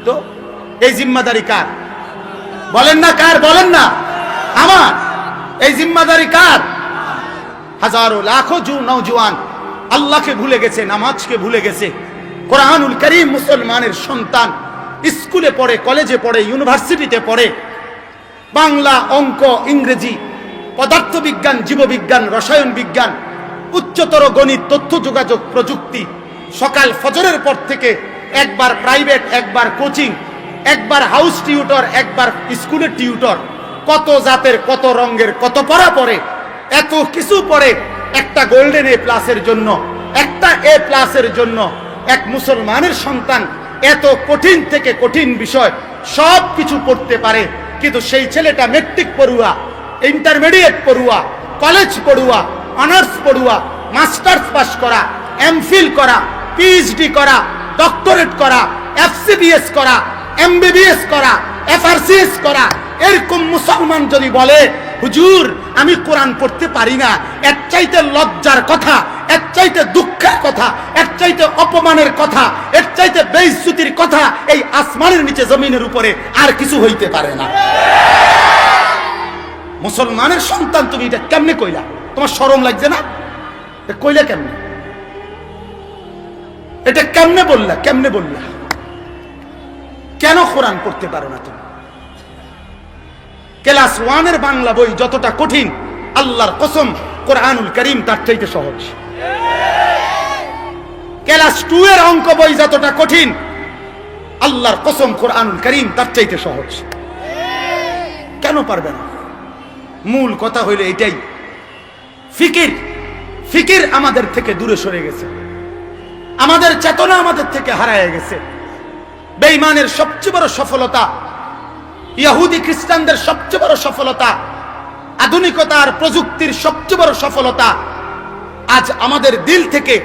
তো এই জিম্মাদারি কার? বলেন না কার? বলেন না। আমার। এই জিম্মাদারি কার? হাজারো লাখো নওজোয়ান আল্লাহকে ভুলে গেছে, নামাজকে ভুলে গেছে। কোরআনুল কারীম মুসলমানের সন্তান স্কুলে পড়ে, কলেজে পড়ে, ইউনিভার্সিটিতে পড়ে, বাংলা, অঙ্ক, ইংরেজি, পদার্থবিজ্ঞান, জীববিজ্ঞান, রসায়ন বিজ্ঞান, উচ্চতর গণিত, তথ্য যোগাযোগ প্রযুক্তি। সকাল ফজরের পর থেকে একবার প্রাইভেট, একবার কোচিং, একবার হাউস টিউটর, একবার স্কুলের টিউটর। কত জাতের, কত রঙের, কত পড়া পড়ে, এত কিছু পড়ে একটা গোল্ডেন এ প্লাসের জন্য, একটা এ প্লাসের জন্য। এক মুসলমানের সন্তান এত কঠিন থেকে কঠিন বিষয় সব কিছু পড়তে পারে, কিন্তু সেই ছেলেটা মেট্রিক পড়ুয়া, ইন্টারমিডিয়েট পড়ুয়া, কলেজ পড়ুয়া, অনার্স পড়ুয়া, মাস্টার্স পাস করা, এমফিল করা, পিএইচডি করা, ডক্টরেট করা, এফসিবিএস করা, এমবিবিএস করা, এফআরসিএস করা, এরকম মুসলমান যদি বলে হুজুর আমি কোরআন পড়তে পারি না, এর চাইতে লজ্জার কথা, এর চাইতে দুঃখের কথা, এর চাইতে অপমানের কথা, এর চাইতে বেইজ্জতির কথা এই আসমানের নিচে জমিনের উপরে আর কিছু হইতে পারে না। মুসলমানের সন্তান তুমি এটা কেমনে কইলা? তোমার শরম লাগছে না? কইলা কেমনে? এটা কেমনে বললা? কেমনে বললা? কেন কোরআন পড়তে পারো না তুমি? ক্লাস 1 এর বাংলা বই যতটা কঠিন, আল্লাহর কসম কোরআনুল কারীম তার চাইতে সহজ। ক্লাস 2 এর অঙ্ক বই যতটা কঠিন, আল্লাহর কসম কোরআনুল কারীম তার চাইতে সহজ। কেন পারবে না? মূল কথা হইল এটাই, ফিকির। ফিকির আমাদের থেকে দূরে সরে গেছে, আমাদের চেতনা আমাদের থেকে হারায় গেছে। বেঈমানের সবচেয়ে বড় সফলতা, ইহুদি খ্রিস্টানদের সবচেয়ে বড় সফলতা, আধুনিকতা আর প্রযুক্তির সবচেয়ে বড় সফলতা, আজ আমাদের দিল থেকে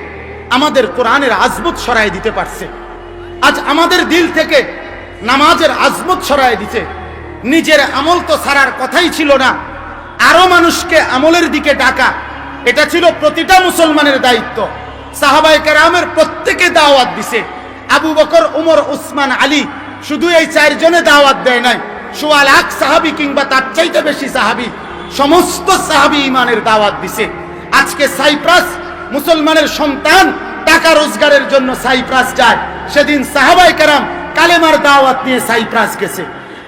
আমাদের কোরআনের আজমত সরায় দিতে পারছে। আজ আমাদের দিল থেকে নামাজের আজমত সরায় দিতে। নিজের আমল তো ছাড়ার কথাই ছিল না, আরো মানুষকে আমলের দিকে ডাকা, এটা ছিল প্রতিটা মুসলমানের দায়িত্ব। সাহাবায়ে কেরামের প্রত্যেকে দাওয়াত দিছে। আবু বকর, উমর, উসমান, আলী শুধু এই 4 জনে দাওয়াত দেয় নাই, 1.25 লাখ সাহাবী কিংবা তার চাইতে বেশি সাহাবী, সমস্ত সাহাবী ঈমানের দাওয়াত দিছে। আজকে সাইপ্রাস মুসলমানের সন্তান টাকা রোজগারের জন্য সাইপ্রাস যায়, সেদিন সাহাবায়ে কেরাম কালেমার দাওয়াত নিয়ে সাইপ্রাস গেছে।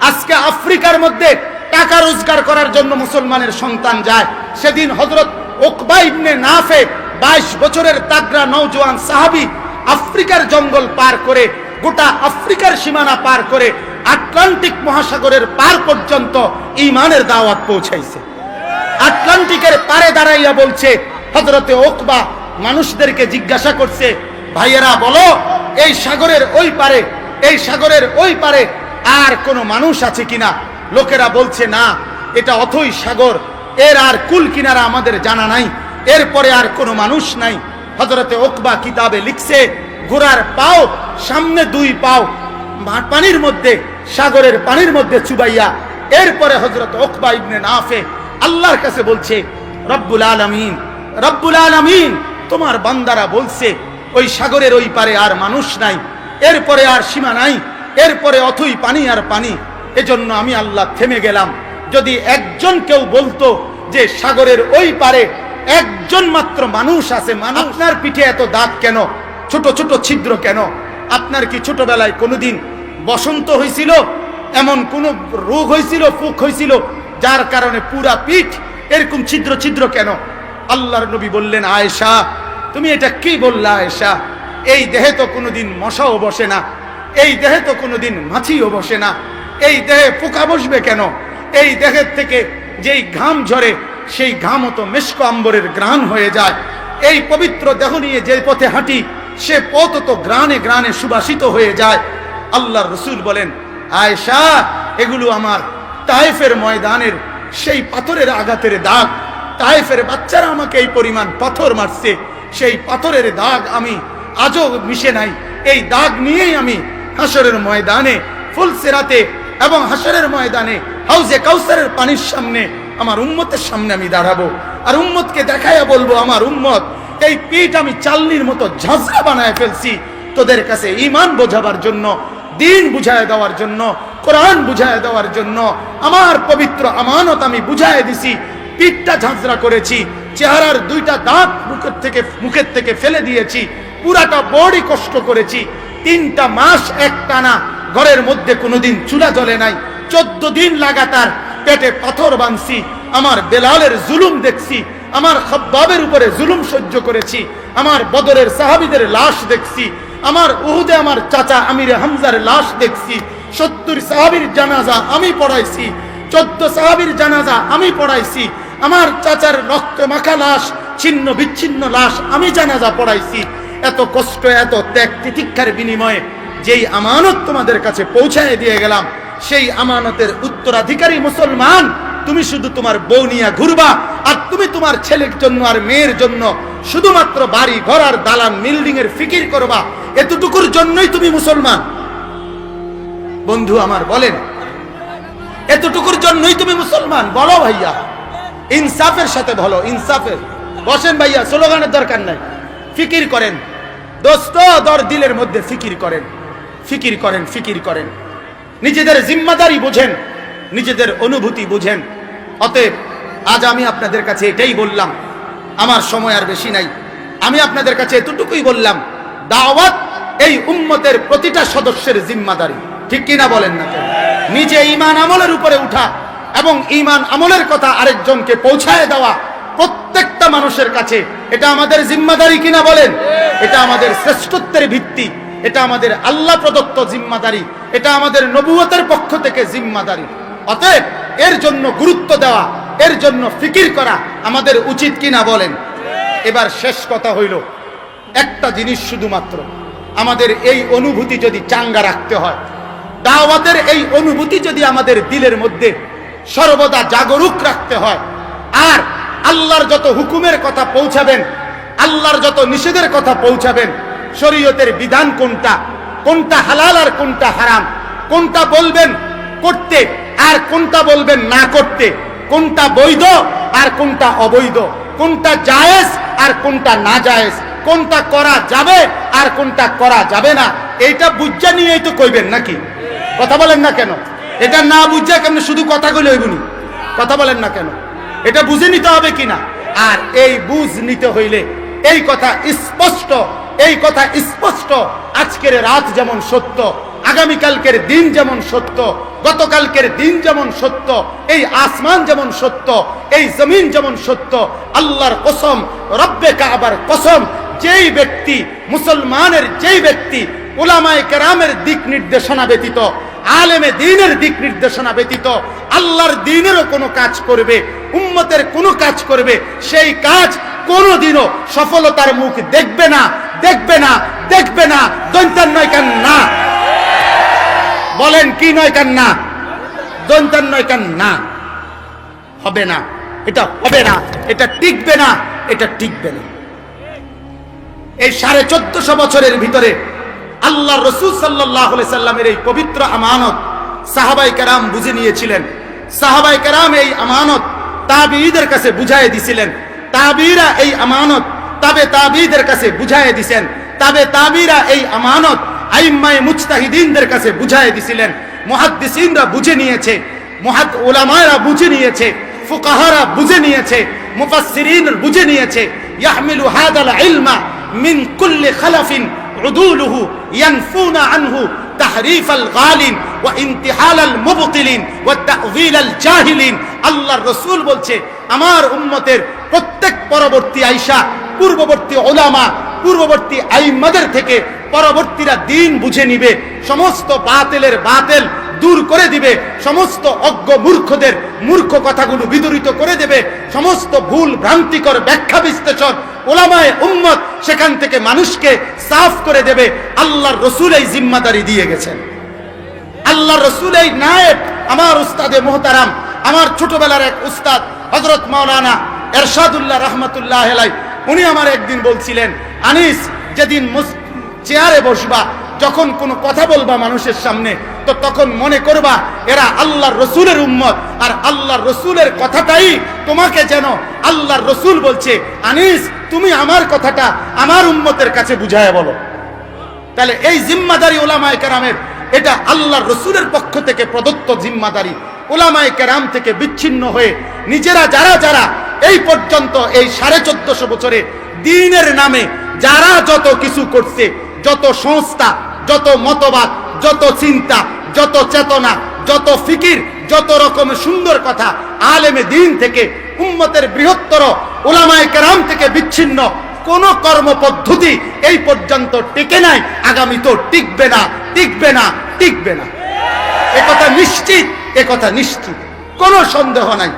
আজকে আফ্রিকার মধ্যে টাকা রোজগার করার জন্য মুসলমানের সন্তান যায়, সেদিন হযরত উকবা ইবনে নাফে 22 বছরের তাগড়া নওজোয়ান সাহাবী আফ্রিকার জঙ্গল পার করে, গোটা আফ্রিকার সীমানা পার করে আটলান্টিক মহাসাগরের পার পর্যন্ত ঈমানের দাওয়াত পৌঁছাইছে। আটলান্টিকের পারে দাঁড়াইয়া বলছে, হযরতে উকবা মানুষদেরকে জিজ্ঞাসা করছে, ভাইয়েরা বলো এই সাগরের ওই পারে, এই সাগরের ওই পারে আর কোনো মানুষ আছে কিনা? লোকেরা বলছে না, এটা অথই সাগর, এর আর কুল কিনারা আমাদের জানা নাই, এরপরে আর কোনো মানুষ নাই। হযরতে উকবা কিতাবে লিখছে, ঘোড়ার পাও সামনে 2 পাও পানির মধ্যে, সাগরের পানির মধ্যে চুবাইয়া, এরপরে হযরত উকবা ইবনে নাফে আল্লাহর কাছে বলছে, রব্বুল আলামিন, রব্বুল আলামিন, তোমার বান্দারা বলছে ওই সাগরের ওই পারে আর মানুষ নাই, এরপরে আর সীমা নাই, এরপরে অথই পানি আর পানি। এজন্য আমি আল্লাহ থেমে গেলাম। যদি একজন কেউ বলতো যে সাগরের ওই পারে একজন মাত্র মানুষ আছে, আপনার পিঠে এত দাগ কেন, ছোট ছোট ছিদ্র কেন? আপনার কি ছোটবেলায় কোনোদিন বসন্ত হয়েছিল, এমন কোন রোগ হয়েছিল, ফুক হয়েছিল যার কারণে পুরা পিঠ এরকম ছিদ্র ছিদ্র কেন? আল্লাহর নবী বললেন, আয়েশা তুমি এটা কি বললা? আয়েশা, এই দেহে তো কোনোদিন মশাও বসে না, এই দেহে তো কোনোদিন মাছিও বসে না, এই দেহে পোকা বসবে কেন? এই দেহের থেকে যেই ঘাম ঝরে সেই ঘামও তো মেশক আম্বরের ঘ্রাণ হয়ে যায়। এই পবিত্র দেহ নিয়ে যে পথে হাঁটি সে পথ তো ঘ্রাণে ঘ্রাণে সুবাসিত হয়ে যায়। আল্লাহর রাসূল বলেন, আয়েশা এগুলো আমার তায়েফের ময়দানের সেই পাথরের আঘাতের দাগ। তায়েফের বাচ্চারা আমাকে এই পরিমাণ পাথর মারছে, সেই পাথরের দাগ আমি আজও মিশে নাই। এই দাগ নিয়েই আমি হাসরের ময়দানে, ফুলসিরাতে এবং হাসরের ময়দানে হাউজে কাউসারের পানির সামনে আমার উম্মতের সামনে আমি দাঁড়াবো, আর উম্মতকে দেখাইয়া বলবো, আমার উম্মত এই পিঠ আমি চালনির মতো ঝাঁঝরা বানায় ফেলছি তোদের কাছে ঈমান বোঝাবার জন্য। দিন বুঝায় দেওয়ার জন্য, কোরআন বুঝায় দেওয়ার জন্য আমার পবিত্র আমানত আমি বুঝায় দিছি। পিঠটা ঝাঁঝরা করেছি, চেহারার দুইটা দাঁত মুখের থেকে ফেলে দিয়েছি, পুরাটা বডি কষ্ট করেছি। 3টা মাস একটানা ঘরের মধ্যে কোনোদিন চুলা জ্বলে নাই। 14 দিন লাগাতার পেটে পাথর বাঁধছি। আমার বেলালের জুলুম দেখছি, আমার খাব্বাবের উপরে জুলুম সহ্য করেছি, আমার বদরের সাহাবীদের লাশ দেখছি, আমার উহুদে আমার চাচা আমিরে হামজার লাশ দেখছি। 70 সাহাবীর জানাজা আমি পড়াইছি, 14 সাহাবীর জানাজা আমি পড়াইছি। আমার চাচার রক্ত মাখা লাশ, ছিন্ন বিচ্ছিন্ন লাশ আমি জানাজা পড়াইছি। এত কষ্ট, এত ত্যাগ তিতিক্ষার বিনিময়ে যেই আমানত তোমাদের কাছে পৌঁছায় দিয়ে গেলাম, সেই আমানতের উত্তরাধিকারী মুসলমান তুমি শুধু তোমার বউ নিয়ে ঘুরবা, আর তুমি তোমার ছেলের জন্য আর মেয়ের জন্য শুধুমাত্র বাড়ি ঘর আর দালান বিল্ডিং এর ফিকির করবা। এতটুকুর জন্যই তুমি মুসলমান? বন্ধু আমার বলেন, এতটুকুর জন্যই তুমি মুসলমান? বলো ভাইয়া, ইনসাফের সাথে বলো, ইনসাফের। বসেন ভাইয়া, স্লোগানের দরকার নাই, ফিকির করেন দোস্ত, দিলের মধ্যে ফিকির করেন, ফিকির করেন, ফিকির করেন। নিজেদের জিম্মাদারি বুঝেন, নিজেদের অনুভূতি বুঝেন। অতএব আজ আমি আপনাদের কাছে এটাই বললাম, আমার সময় আর বেশি নাই, আমি আপনাদের কাছে এতটুকুই বললাম, দাওয়াত এই উম্মতের প্রতিটা সদস্যের জিম্মাদারি, ঠিক কিনা বলেন না কেন? নিজে ঈমান আমলের উপরে উঠা এবং ঈমান আমলের কথা আরেকজনকে পৌঁছায় দেওয়া প্রত্যেকটা মানুষের কাছে, এটা আমাদের জিম্মাদারি কিনা বলেন? এটা আমাদের শ্রেষ্ঠত্বের ভিত্তি, এটা আমাদের আল্লাহ প্রদত্ত জিম্মাদারি, এটা আমাদের নবুয়তের পক্ষ থেকে জিম্মাদারি। অতএব এর জন্য গুরুত্ব দেওয়া, এর জন্য ফিকির করা আমাদের উচিত কিনা বলেন? এবার শেষ কথা হইল, একটা জিনিস শুধুমাত্র, আমাদের এই অনুভূতি যদি চাঙ্গা রাখতে হয়, দাওয়াতের এই অনুভূতি যদি আমাদের দিলের মধ্যে সর্বদা জাগরুক রাখতে হয়, আর আল্লাহর যত হুকুমের কথা পৌঁছাবেন, আল্লাহর যত নিষেধের কথা পৌঁছাবেন, শরীয়তের বিধান কোনটা, কোনটা হালাল আর কোনটা হারাম, কোনটা বলবেন করতে আর কোনটা বলবেন না করতে, কোনটা বৈধ আর কোনটা অবৈধ, কোনটা জায়েজ আর কোনটা না জায়েজ, কোনটা করা যাবে আর কোনটা করা যাবে না, এইটা বুঝা নিয়েই তো কইবেন নাকি? কথা বলেন না কেন? এটা না বুঝা কেমন শুধু কথাগুলো হইবনি? কথা বলেন না কেন? এটা বুঝে নিতে হবে কিনা? আর এই বুঝ নিতে হইলে এই কথা স্পষ্ট, এই কথা স্পষ্ট, আজকের রাত যেমন সত্য, আগামীকালকের দিন যেমন সত্য, গতকালকের দিন যেমন সত্য, এই আসমান যেমন সত্য, এই জমিন যেমন সত্য, আল্লাহর কসম, রব্বে কাবার কসম, যেই ব্যক্তি মুসলমানের, যেই ব্যক্তি উলামায়ে কেরামের দিক নির্দেশনা ব্যতীত, আলেমে দ্বীনের দিক নির্দেশনা ব্যতীত আল্লাহর দ্বীনেরও কোনো কাজ করবে, উম্মতের কোনো কাজ করবে, সেই কাজ কোনোদিনও সফলতার মুখ দেখবে না, দেখবে না, দেখবে না। দন্তান নয় কান না, বলেন কি নয় কান না? দন্তান নয় কান না, হবে না, এটা হবে না, এটা টিকবে না, এটা টিকবে না। এই 1450 বছরের ভিতরে আল্লাহ রাসূল সাল্লাল্লাহু আলাইহি সাল্লামের এই পবিত্র আমানত সাহাবায়ে কেরাম বুঝে নিয়েছিলেন। সাহাবায়ে কেরাম এই আমানত তাবিঈদের কাছে বুঝায় দিছিলেন, তাবিঈরা এই আমানত তাবিঈদের কাছে বুঝায় দিছেন, তাবিঈরা এই আমানত আইম্মায়ে মুজতাহিদিনদের কাছে বুঝায় দিছিলেন। মুহাদ্দিসিনরা বুঝে নিয়েছে, উলামারা বুঝে নিয়েছে, ফুকাহারা বুঝে নিয়েছে, মুফাসসিরিন বুঝে নিয়েছে। ইয়াহমিলু হাদাল ইলমা মিন কুল্লি খালাফিন উদুলুহু ইয়ানফুনা আনহু তাহরিফাল গালিন ওয়া ইনতিহালাল মুবতিলিন ওয়া তা'যীলাল জাহিলিন। আল্লাহর রাসূল বলছে, আমার উম্মতের প্রত্যেক পরবর্তী আয়েশা, পূর্ববর্তী উলামা, পূর্ববর্তী আইম্মাদের থেকে পরবর্তীরা দ্বীন বুঝে নিবে, সমস্ত বাতিলের বাতিল দূর করে দিবে, সমস্ত অজ্ঞ মূর্খদের মূর্খ কথাগুলো বিদরিত করে দেবে, সমস্ত ভুল ভ্রান্তিকর ব্যাখ্যা বিশ্লেষণ উলামায়ে উম্মত সেখান থেকে মানুষকে সাফ করে দেবে। আল্লাহর রাসূল এই জিম্মাদারি দিয়ে গেছেন। আল্লাহর রাসূল এই নায়েব, আমার উস্তাদে মুহতারাম, আমার ছোটবেলার এক উস্তাদ হযরত মাওলানা এরশাদুল্লাহ রাহমাতুল্লাহ আলাইহি, উনি আমার একদিন বলছিলেন, আনিস, যেদিন চেয়ারে বসবা, যখন কোনো কথা বলবা মানুষের সামনে, তো তখন মনে করবা এরা আল্লাহর রাসূলের উম্মত, আর আল্লাহর রাসূলের কথাটাই তোমাকে যেন আল্লাহর রাসূল বলছে, আনিস তুমি আমার কথাটা আমার উম্মতের কাছে বুঝায় বলো। তাহলে এই জিম্মাদারি উলামায়ে কেরামের এটা আল্লাহর রসুলের পক্ষ থেকে প্রদত্ত জিম্মাদারি। উলামায়ে কেরাম থেকে বিচ্ছিন্ন হয়ে নিজেরা যারা এই পর্যন্ত এই 1450 বছরে দ্বীনের নামে যারা যত কিছু করছে, যত সংস্থা, যত মতবাদ, যত চিন্তা, যত চেতনা, যত ফিকির, যত রকমের সুন্দর কথা আলেমে দ্বীন থেকে, উম্মতের বৃহত্তর উলামায়ে কেরাম থেকে বিচ্ছিন্ন কোন কর্মপদ্ধতি এই পর্যন্ত টিকে নাই, আগামী তো টিকবে না, টিকবে না, টিকবে না। একথা নিশ্চিত, একথা নিশ্চিত, কোনো সন্দেহ নাই,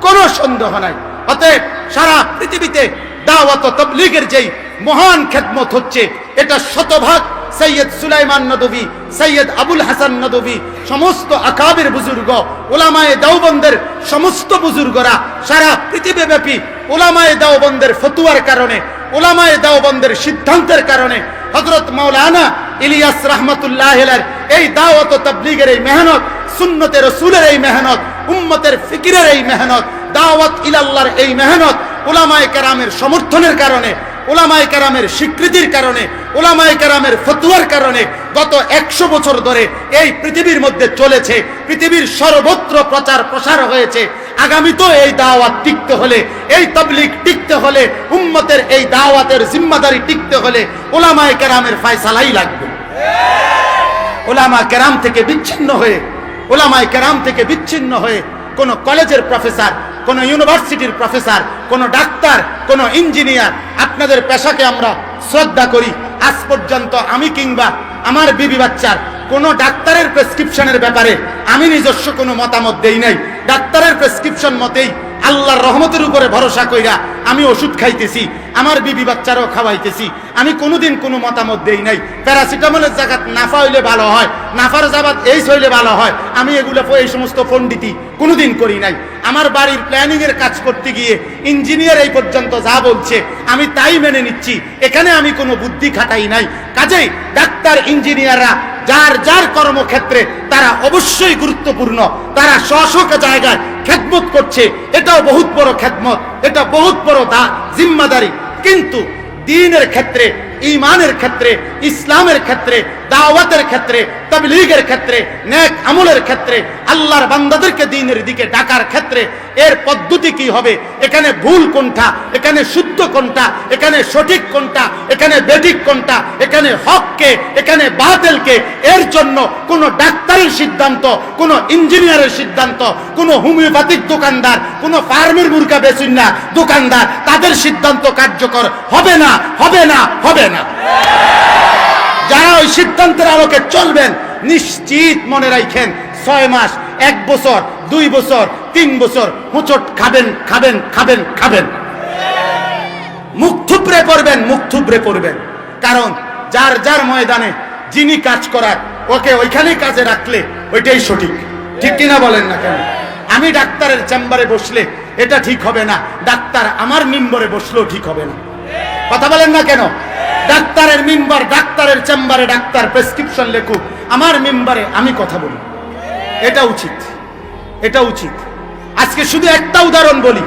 কোনো সন্দেহ নাই। অতএব সারা পৃথিবীতে দাওয়াত ও তাবলীগের যেই মহান খেদমত হচ্ছে, এটা শতভাগ সৈয়দ সুলাইমান নদভী, সৈয়দ আবুল হাসান নদভী, সমস্ত আকাবির বুজুর্গ, উলামায়ে দেওবন্দের সমস্ত বুজুর্গরা সারা পৃথিবীব্যাপী উলামায়ে দেওবন্দের ফতুয়ার কারণে, উলামায়ে দেওবন্দের সিদ্ধান্তের কারণে হযরত মাওলানা ইলিয়াস রাহমাতুল্লাহ আলাইহির এই দাওয়াত ও তাবলীগের এই মেহনত, সুন্নতে রাসূলের এই মেহনত, উম্মতের ফিকিরের এই মেহনত, দাওয়াত ইলাল্লাহর এই মেহনত, উলামায়ে কেরামের সমর্থনের কারণে, উলামায়ে কেরামের স্বীকৃতির কারণে, উলামায়ে কেরামের ফতোয়ার কারণে গত 100 বছর ধরে এই পৃথিবীর মধ্যে চলেছে। পৃথিবীর সর্বত্র প্রচার প্রসার হয়েছে। আগামীতেও এই দাওয়াত টিকতে হলে, এই তাবলীগ টিকতে হলে, উম্মতের এই দাওয়াতের জিম্মাদারি টিকতে হলে উলামায়ে কেরামের ফয়সালাই লাগবে। উলামা কেরাম থেকে বিচ্ছিন্ন হয়ে, উলামায়ে কেরাম থেকে বিচ্ছিন্ন হয়ে কোন কলেজের প্রফেসর, কোন ইউনিভার্সিটির প্রফেসর, কোন ডাক্তার, কোন ইঞ্জিনিয়ার, আপনাদের পেশাকে আমরা শ্রদ্ধা করি। আজ পর্যন্ত আমি কিংবা আমার বিবি বাচ্চার কোন ডাক্তারের প্রেসক্রিপশনের ব্যাপারে আমি নিজস্ব কোনো মতামত দেই নাই। ডাক্তারের প্রেসক্রিপশন মতেই আল্লাহর রহমতের উপরে ভরসা কইরা আমি ওষুধ খাইতেছি, আমার বিবি বাচ্চারও খাওয়াইতেছি। আমি কোনোদিন কোনো মতামত দেই নাই প্যারাসিটামলের জায়গাত নাফা হইলে ভালো হয়, নাফার জায়গাত এইস হইলে ভালো হয়, আমি এগুলো এই সমস্ত পণ্ডিতি কোনোদিন করি নাই। আমার বাড়ির প্ল্যানিং এর কাজ করতে গিয়ে ইঞ্জিনিয়ার এই পর্যন্ত যা বলছে আমি তাই মেনে নিচ্ছি, এখানে আমি কোনো বুদ্ধি খাটাই নাই। কাজেই ডাক্তার, ইঞ্জিনিয়াররা যার যার কর্মক্ষেত্রে তারা অবশ্যই গুরুত্বপূর্ণ, তারা স্ব জায়গায় খেদমত করছে, এটাও বহুত বড় খেদমত, এটা বহুত বড় জিম্মাদারি। কিন্তু দ্বীনের ক্ষেত্রে, ঈমানের ক্ষেত্রে, ইসলামের ক্ষেত্রে, দাওয়াতের ক্ষেত্রে, তাবলীগের ক্ষেত্রে, নেক আমলের ক্ষেত্রে, আল্লাহর বান্দাদেরকে দ্বীনের দিকে ডাকার ক্ষেত্রে এর পদ্ধতি কি হবে, এখানে ভুল কোনটা, এখানে শুদ্ধ কোনটা, এখানে সঠিক কোনটা, এখানে বেঠিক কোনটা, এখানে হককে, এখানে বাতিলকে, এর জন্য কোন ডাক্তারের সিদ্ধান্ত, কোন ইঞ্জিনিয়ারের সিদ্ধান্ত, কোন হোমিওপ্যাথিক দোকানদার, কোন ফার্মের মুরগা বেচুন না দোকানদার, তাদের সিদ্ধান্ত কার্যকর হবে না, হবে না, হবে না। যারা ওই সিদ্ধান্তের আলোকে চলবেন, নিশ্চিত মনে রাখেন 6 মাস, 1 বছর, 2 বছর, 3 বছর হুঁচট খাবেন, খাবেন, খাবেন, খাবেন, মুখ থুবড়ে পড়বেন, মুখ থুবড়ে পড়বেন। কারণ যার যার ময়দানে যিনি কাজ করার, ওকে ওইখানেই কাজে রাখলে ওইটাই সঠিক। ঠিক কিনা বলেন না কেন? আমি ডাক্তারের চেম্বারে বসলে এটা ঠিক হবে না, ডাক্তার আমার মিম্বরে বসলেও ঠিক হবে না। কথা বলেন না কেন? ডাক্তারের মিম্বার, ডাক্তারের চেম্বারে ডাক্তার প্রেসক্রিপশন লেখুক, আমার মিম্বারে আমি কথা বলি, এটা উচিত, এটা উচিত। আজকে শুধু একটা উদাহরণ বলি,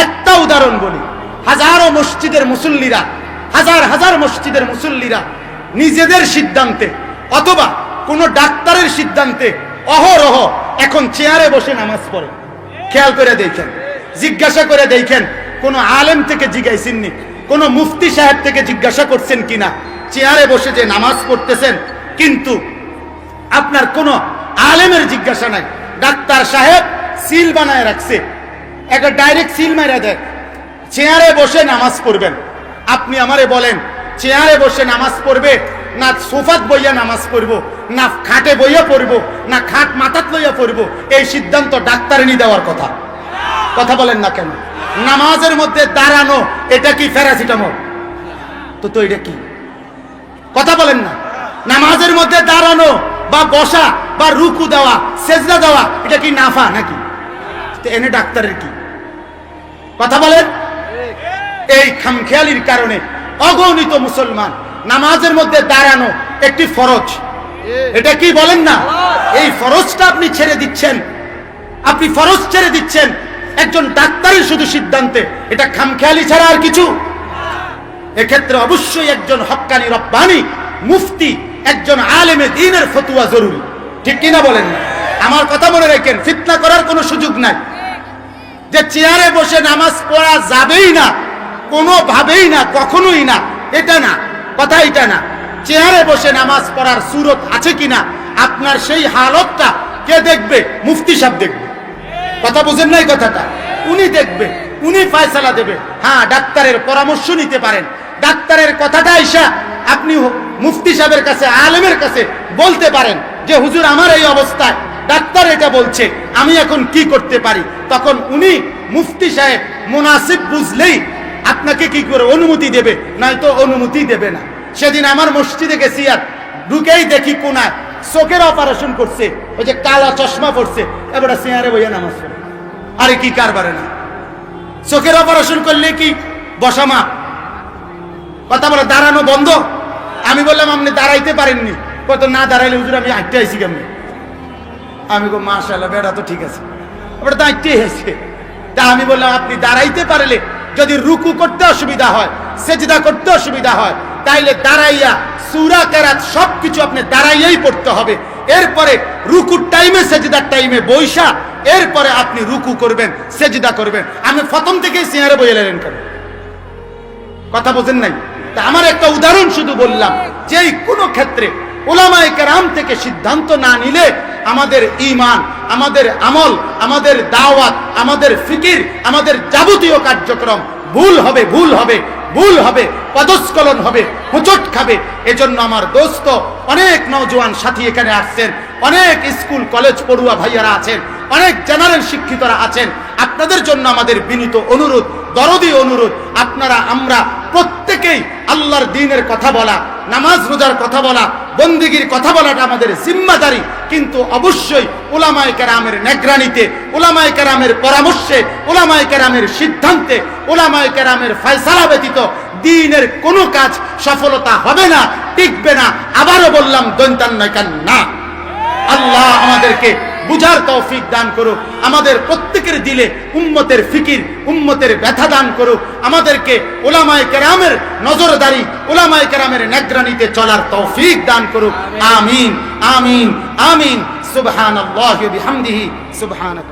একটা উদাহরণ বলি। হাজারো মসজিদের মুসল্লিরা, হাজার হাজার মসজিদের মুসল্লিরা নিজেদের সিদ্ধান্তে অথবা কোন ডাক্তারের সিদ্ধান্তে অহরহ এখন চেয়ারে বসে নামাজ পড়ে। খেয়াল করে দেখেন, জিজ্ঞাসা করে দেখেন, কোন আলেম থেকে জিজ্ঞাসেননি, কোন মুফতি সাহেব থেকে জিজ্ঞাসা করছেন কিনা, চেয়ারে বসে যে নামাজ পড়তেছেন, কিন্তু আপনার কোন আলেমের জিজ্ঞাসা নাই। ডাক্তার সাহেব সিল বানায় রাখছে, একটা ডাইরেক্ট সিল মারা দেয়, চেয়ারে বসে নামাজ পড়বেন। আপনি আমারে বলেন, চেয়ারে বসে নামাজ পড়বে না সোফাত বইয়া নামাজ পড়বো, না খাটে বইয়া পড়বো, না খাট মাথাত লইয়া পড়বো, এই সিদ্ধান্ত ডাক্তারেরই দেওয়ার কথা। কথা বলেন না কেন? নামাজের মধ্যে দাঁড়ানো এটা কি প্যারাসিটামল? তো এটা কি? কথা বলেন না। নামাজের মধ্যে দাঁড়ানো বা বসা বা রুকু দেওয়া, সেজদা দেওয়া, এটা কি নাফা নাকি? এনে ডাক্তারের কি? কথা বলেন। এই খামখেয়ালির কারণে অগণিত মুসলমান নামাজের মধ্যে দাঁড়ানো একটি ফরজ, এটা কি বলেন না? এই ফরজটা আপনি ছেড়ে দিচ্ছেন, আপনি ফরজ ছেড়ে দিচ্ছেন একজন ডাক্তারের শুধু সিদ্ধান্তে। এটা খামখেয়ালি ছাড়া আর কিছু? এক্ষেত্রে অবশ্যই একজন হক্কানি রব্বানি মুফতি, একজন আলেমে দ্বীনের ফতোয়া জরুরি, ঠিক কিনা বলেন না? আমার কথা মনে রাখেন, ফিতনা করার কোনো সুযোগ নাই। যে চেয়ারে বসে নামাজ পড়া যাবেই না, কোনোভাবেই না, কখনোই না, এটা না কথা, এটা না। চেয়ারে বসে নামাজ পড়ার সুরত আছে কিনা, আপনার সেই হালতটা কে দেখবে? মুফতি সাহেব দেখবে। কথা বুঝেন নাই কথাটা? উনি দেখবে, উনি ফয়সালা দেবে। হ্যাঁ, ডাক্তারের পরামর্শ নিতে পারেন। ডাক্তারের কথাটা আইসা আপনি মুফতি সাহেবের কাছে, আলেমের কাছে বলতে পারেন যে হুজুর আমার এই অবস্থায়, ডাক্তার এটা বলছে, আমি এখন কি করতে পারি? তখন উনি মুফতি সাহেব মুনাসিব বুঝলেই আপনাকে কি করে অনুমতি দেবে, নয়তো অনুমতি দেবে না। সেদিন আমার মসজিদে গেছি, আর ঢুকেই দেখি কোনায় চোখের অপারেশন করছে, ওই যে কালা চশমা পড়ছে, এবার চেয়ারে বইয়া নামাজ পড়ে। আরে কি কারবারে না? চোখের অপারেশন করলে কি বসা মা? কথা বলে দাঁড়ানো বন্ধ? আমি বললাম আপনি দাঁড়াইতে পারেননি। কত না দাঁড়াইলে হুজুর আমি হাঁটতে আইছি কেমনি? আমি গো মাশাআল্লাহ, বেড়া তো ঠিক আছে, ওটা তো হাঁটতে এসে। তা আমি বললাম আপনি দাঁড়াইতে পারলে, যদি রুকু করতে অসুবিধা হয়, সেজদা করতে অসুবিধা হয়, তাইলে দাঁড়াইয়া সূরা কেরাত সবকিছু আপনি দাঁড়াইয়াই পড়তে হবে। এরপরে রুকুর টাইমে, সেজদার টাইমে বৈশা, এরপরে আপনি রুকু করবেন, সেজদা করবেন। আমি প্রথম থেকেই চেয়ারে বইয়ে এলেন কেন? কথা বোঝেন নাই? তা আমার একটা উদাহরণ শুধু বললাম, যে কোনো ক্ষেত্রে উলামায়ে কেরাম থেকে সিদ্ধান্ত না নিলে আমাদের ঈমান, আমাদের আমল, আমাদের দাওয়াত, আমাদের ফিকির, আমাদের যাবতীয় কার্যক্রম ভুল হবে, ভুল হবে, ভুল হবে, পদস্খলন হবে, হোঁচট খাবে। এজন্য আমার দোস্ত, অনেক নওজোয়ান সাথী এখানে আসছেন, অনেক স্কুল কলেজ পড়ুয়া ভাইয়ারা আছেন, অনেক জেনারেল শিক্ষিতরা আছেন। আপনাদের জন্য আমাদের বিনীত অনুরোধ, দরদি অনুরোধ, আপনারা আমরা প্রত্যেকেই আল্লাহর দ্বীনের কথা বলা, নামাজ রোজার কথা বলা, বন্দেগীর কথা বলাটা আমাদের জিম্মাদারি। কিন্তু অবশ্যই উলামায়ে কেরামের নেগরানিতে, উলামায়ে কেরামের পরামর্শে, উলামায়ে কেরামের সিদ্ধান্তে, উলামায়ে কেরামের ফয়সালা ব্যতীত দ্বীনের কোনো কাজ সফলতা হবে না, টিকবে না। আবারও বললাম, দন্তান্নয়কান না। আল্লাহ আমাদেরকে বুঝার তৌফিক দান করুক, আমাদের প্রত্যেকের দিলে উম্মতের ফিকির, উম্মতের ব্যথা দান করুক, আমাদেরকে উলামায়ে কেরামের নজরদারি, উলামায়ে কেরামের নেগরানিতে চলার তৌফিক দান করুক। আমিন, আমিন, আমিন। সুবহানাল্লাহি ওয়া বিহামদিহি, সুবহানাক।